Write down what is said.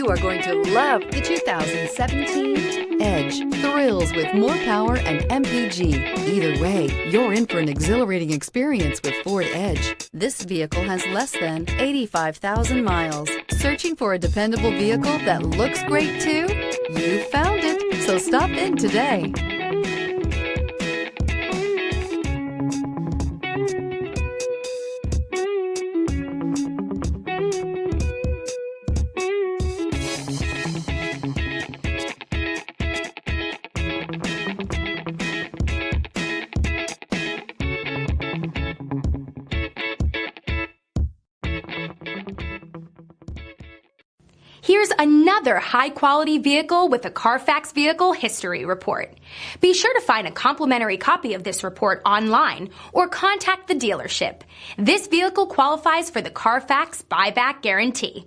You are going to love the 2017 Edge. Thrills with more power and MPG. Either way, you're in for an exhilarating experience with Ford Edge. This vehicle has less than 85,000 miles. Searching for a dependable vehicle that looks great too? You found it, so stop in today. Here's another high-quality vehicle with a Carfax Vehicle History Report. Be sure to find a complimentary copy of this report online or contact the dealership. This vehicle qualifies for the Carfax Buyback Guarantee.